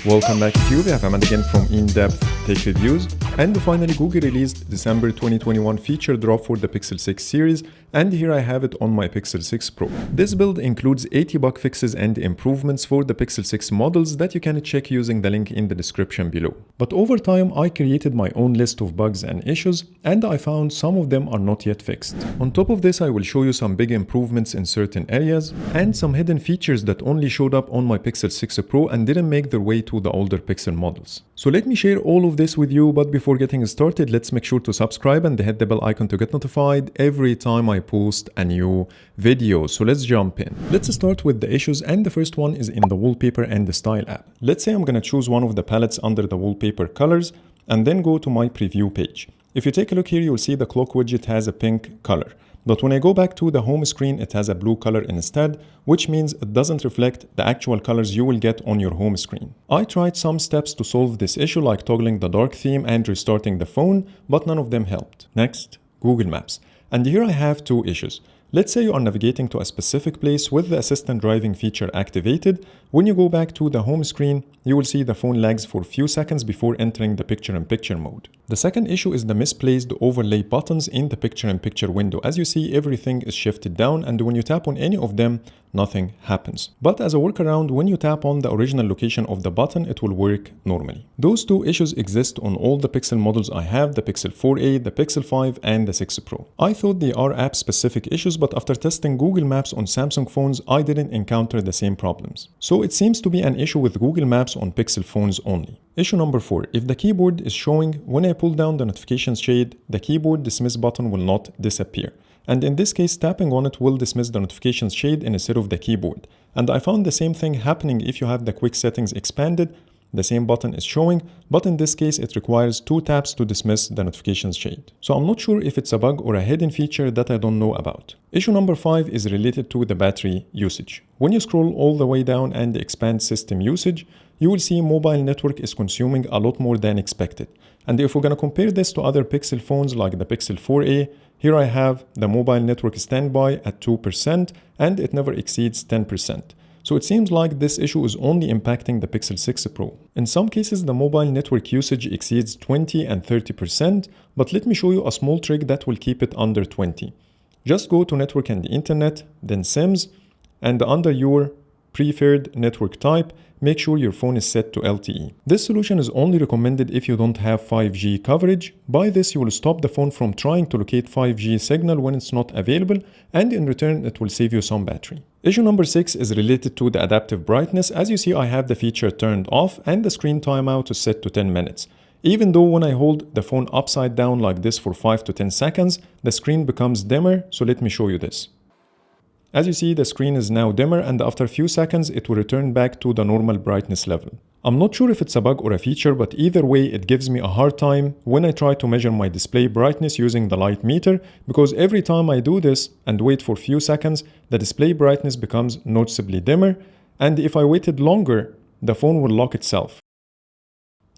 Welcome back to YouTube. I have Ahmed again from In-Depth Tech Reviews. And finally, Google released December 2021 feature drop for the Pixel 6 series, and here I have it on my Pixel 6 Pro. This build includes 80 bug fixes and improvements for the Pixel 6 models that you can check using the link in the description below. But over time, I created my own list of bugs and issues, and I found some of them are not yet fixed. On top of this, I will show you some big improvements in certain areas, and some hidden features that only showed up on my Pixel 6 Pro and didn't make their way to the older Pixel models. So let me share all of this with you, but before getting started, let's make sure to subscribe and hit the bell icon to get notified every time I post a new video. So let's jump in. Let's start with the issues, and the first one is in the Wallpaper and the Style app. Let's say I'm gonna choose one of the palettes under the wallpaper colors and then go to my preview page. If you take a look here, you'll see the clock widget has a pink color. But when I go back to the home screen, it has a blue color instead, which means it doesn't reflect the actual colors you will get on your home screen. I tried some steps to solve this issue, like toggling the dark theme and restarting the phone, but none of them helped. Next, Google Maps. And here I have two issues. Let's say you are navigating to a specific place with the assistant driving feature activated. When you go back to the home screen, you will see the phone lags for a few seconds before entering the picture-in-picture mode. The second issue is the misplaced overlay buttons in the picture-in-picture window. As you see, everything is shifted down, and when you tap on any of them, nothing happens. But as a workaround, when you tap on the original location of the button, it will work normally. Those two issues exist on all the Pixel models I have, the Pixel 4a, the Pixel 5, and the 6 Pro. I thought they are app-specific issues, but after testing Google Maps on Samsung phones, I didn't encounter the same problems. So it seems to be an issue with Google Maps on Pixel phones only. Issue number 4. If the keyboard is showing, when I pull down the notifications shade, the keyboard dismiss button will not disappear. And in this case, tapping on it will dismiss the notifications shade instead of the keyboard. And I found the same thing happening if you have the quick settings expanded. The same button is showing, but in this case, it requires 2 taps to dismiss the notifications shade. So I'm not sure if it's a bug or a hidden feature that I don't know about. Issue number 5 is related to the battery usage. When you scroll all the way down and expand system usage, you will see mobile network is consuming a lot more than expected. And if we're going to compare this to other Pixel phones like the Pixel 4a, here I have the mobile network standby at 2% and it never exceeds 10%. So it seems like this issue is only impacting the Pixel 6 Pro. In some cases, the mobile network usage exceeds 20 and 30%, but let me show you a small trick that will keep it under 20. Just go to Network and Internet, then SIMs, and under your preferred network type, make sure your phone is set to LTE. This solution is only recommended if you don't have 5G coverage. By this, you will stop the phone from trying to locate 5G signal when it's not available, and in return, it will save you some battery. Issue number 6 is related to the adaptive brightness. As you see, I have the feature turned off and the screen timeout is set to 10 minutes. Even though when I hold the phone upside down like this for 5 to 10 seconds, the screen becomes dimmer, so let me show you this. As you see, the screen is now dimmer, and after a few seconds, it will return back to the normal brightness level. I'm not sure if it's a bug or a feature, but either way, it gives me a hard time when I try to measure my display brightness using the light meter, because every time I do this and wait for a few seconds, the display brightness becomes noticeably dimmer, and if I waited longer, the phone will lock itself.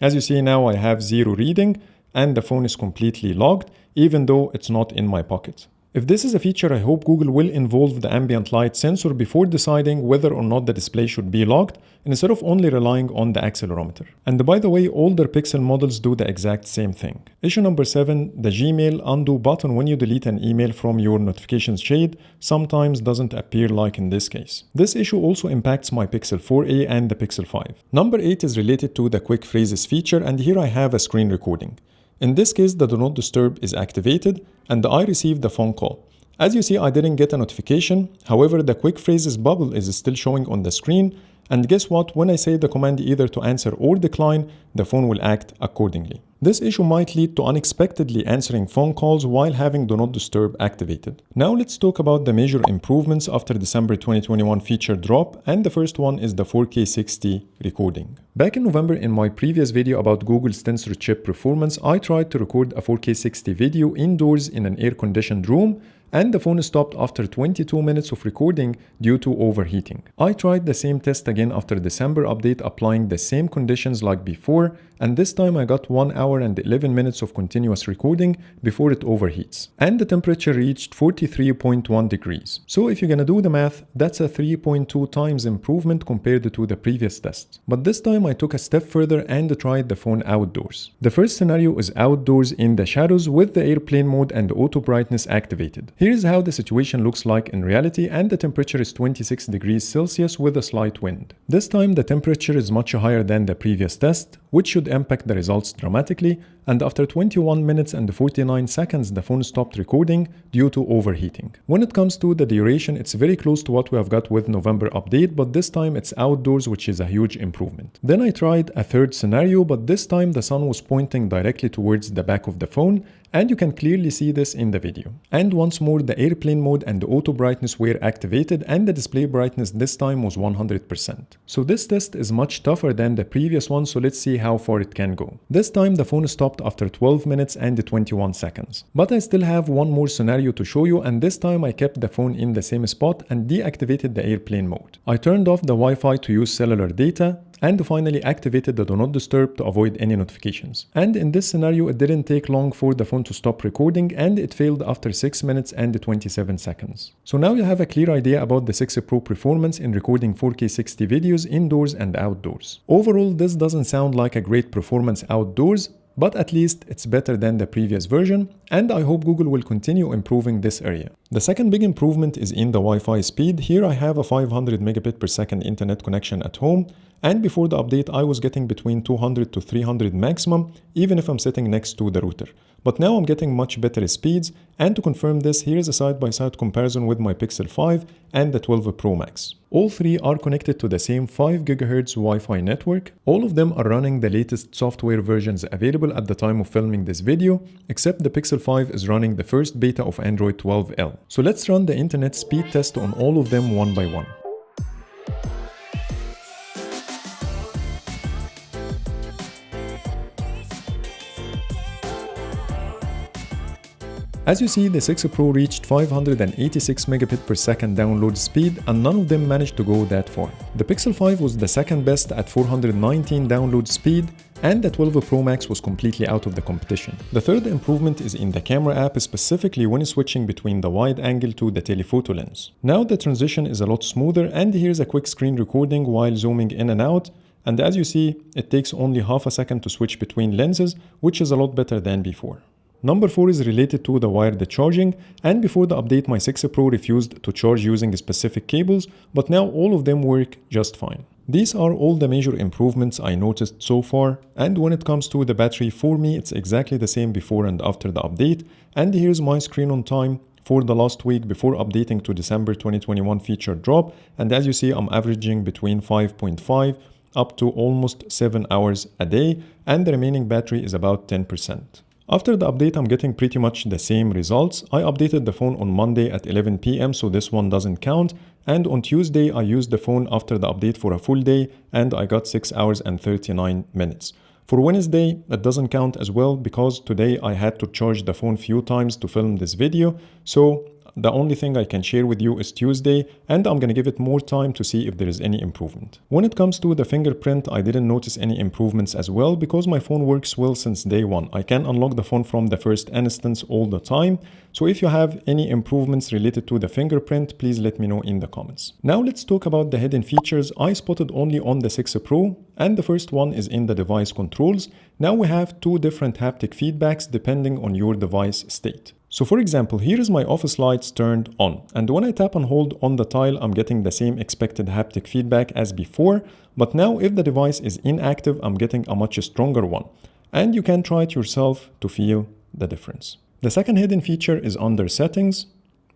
As you see now, I have 0 reading, and the phone is completely locked, even though it's not in my pocket. If this is a feature, I hope Google will involve the ambient light sensor before deciding whether or not the display should be locked, instead of only relying on the accelerometer. And by the way, older Pixel models do the exact same thing. Issue number 7, the Gmail undo button when you delete an email from your notifications shade sometimes doesn't appear like in this case. This issue also impacts my Pixel 4a and the Pixel 5. Number 8 is related to the quick phrases feature, and here I have a screen recording. In this case, the Do Not Disturb is activated and I received the phone call. As you see, I didn't get a notification. However, the quick phrases bubble is still showing on the screen. And guess what? When I say the command either to answer or decline, the phone will act accordingly. This issue might lead to unexpectedly answering phone calls while having Do Not Disturb activated. Now let's talk about the major improvements after December 2021 feature drop, and the first one is the 4K 60 recording. Back in November, in my previous video about Google's Tensor chip performance, I tried to record a 4K 60 video indoors in an air-conditioned room, and the phone stopped after 22 minutes of recording due to overheating. I tried the same test again after December update, applying the same conditions like before, and this time I got 1 hour and 11 minutes of continuous recording before it overheats. And the temperature reached 43.1 degrees. So if you're gonna do the math, that's a 3.2 times improvement compared to the previous test. But this time I took a step further and tried the phone outdoors. The first scenario is outdoors in the shadows with the airplane mode and the auto brightness activated. Here's how the situation looks like in reality, and the temperature is 26 degrees Celsius with a slight wind. This time the temperature is much higher than the previous test, which should impact the results dramatically, and after 21 minutes and 49 seconds the phone stopped recording due to overheating. When it comes to the duration, it's very close to what we have got with November update, but this time it's outdoors, which is a huge improvement. Then I tried a third scenario, but this time the sun was pointing directly towards the back of the phone, and you can clearly see this in the video. And once more the airplane mode and the auto brightness were activated, and the display brightness this time was 100%. So this test is much tougher than the previous one, so let's see how far it can go. This time the phone stopped after 12 minutes and 21 seconds. But I still have one more scenario to show you, and this time I kept the phone in the same spot and deactivated the airplane mode. I turned off the Wi-Fi to use cellular data, and finally activated the Do Not Disturb to avoid any notifications. And in this scenario, it didn't take long for the phone to stop recording, and it failed after 6 minutes and 27 seconds. So now you have a clear idea about the 6 Pro performance in recording 4K 60 videos indoors and outdoors. Overall, this doesn't sound like a great performance outdoors, but at least it's better than the previous version, and I hope Google will continue improving this area. The second big improvement is in the Wi-Fi speed. Here I have a 500 megabit per second internet connection at home, and before the update I was getting between 200 to 300 maximum, even if I'm sitting next to the router. But now I'm getting much better speeds, and to confirm this, here's a side-by-side comparison with my Pixel 5 and the 12 Pro Max. All three are connected to the same 5 GHz Wi-Fi network. All of them are running the latest software versions available at the time of filming this video, except the Pixel 5 is running the first beta of Android 12L. So let's run the internet speed test on all of them one by one. As you see, the 6 Pro reached 586 megabit per second download speed, and none of them managed to go that far. The Pixel 5 was the second best at 419 download speed, and the 12 Pro Max was completely out of the competition. The third improvement is in the camera app, specifically when switching between the wide angle to the telephoto lens. Now the transition is a lot smoother, and here's a quick screen recording while zooming in and out. And as you see, it takes only half a second to switch between lenses, which is a lot better than before. Number 4 is related to the wired charging, and before the update my 6 Pro refused to charge using specific cables, but now all of them work just fine. These are all the major improvements I noticed so far, and when it comes to the battery, for me it's exactly the same before and after the update. And here's my screen on time for the last week before updating to December 2021 feature drop, and as you see I'm averaging between 5.5 up to almost 7 hours a day, and the remaining battery is about 10%. After the update, I'm getting pretty much the same results. I updated the phone on Monday at 11 PM, so this one doesn't count. And on Tuesday, I used the phone after the update for a full day, and I got 6 hours and 39 minutes. For Wednesday, that doesn't count as well, because today I had to charge the phone few times to film this video. So the only thing I can share with you is Tuesday, and I'm gonna give it more time to see if there is any improvement. When it comes to the fingerprint, I didn't notice any improvements as well, because my phone works well since day one. I can unlock the phone from the first instance all the time. So if you have any improvements related to the fingerprint, please let me know in the comments. Now let's talk about the hidden features I spotted only on the 6 Pro, and the first one is in the device controls. Now we have two different haptic feedbacks depending on your device state. So for example, here is my office lights turned on, and when I tap and hold on the tile, I'm getting the same expected haptic feedback as before, but now if the device is inactive, I'm getting a much stronger one, and you can try it yourself to feel the difference. The second hidden feature is under settings,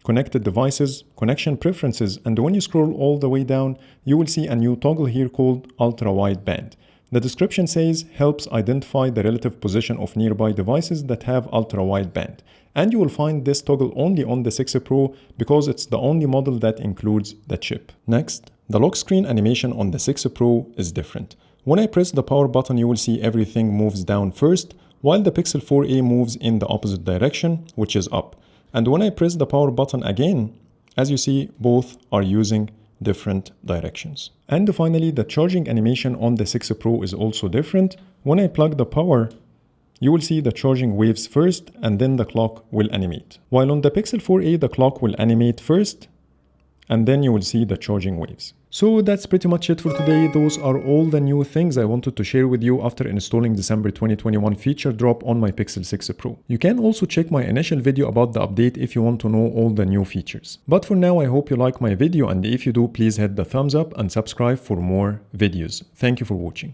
connected devices, connection preferences, and when you scroll all the way down, you will see a new toggle here called ultra wideband. The description says helps identify the relative position of nearby devices that have ultra wideband. And you will find this toggle only on the 6 Pro because it's the only model that includes the chip. Next, the lock screen animation on the 6 Pro is different. When I press the power button, you will see everything moves down first, while the Pixel 4a moves in the opposite direction, which is up. And when I press the power button again, as you see, both are using different directions. And finally, the charging animation on the 6 Pro is also different. When I plug the power, you will see the charging waves first and then the clock will animate. While on the Pixel 4a, the clock will animate first and then you will see the charging waves. So that's pretty much it for today. Those are all the new things I wanted to share with you after installing December 2021 feature drop on my Pixel 6 Pro. You can also check my initial video about the update if you want to know all the new features. But for now, I hope you like my video, and if you do, please hit the thumbs up and subscribe for more videos. Thank you for watching.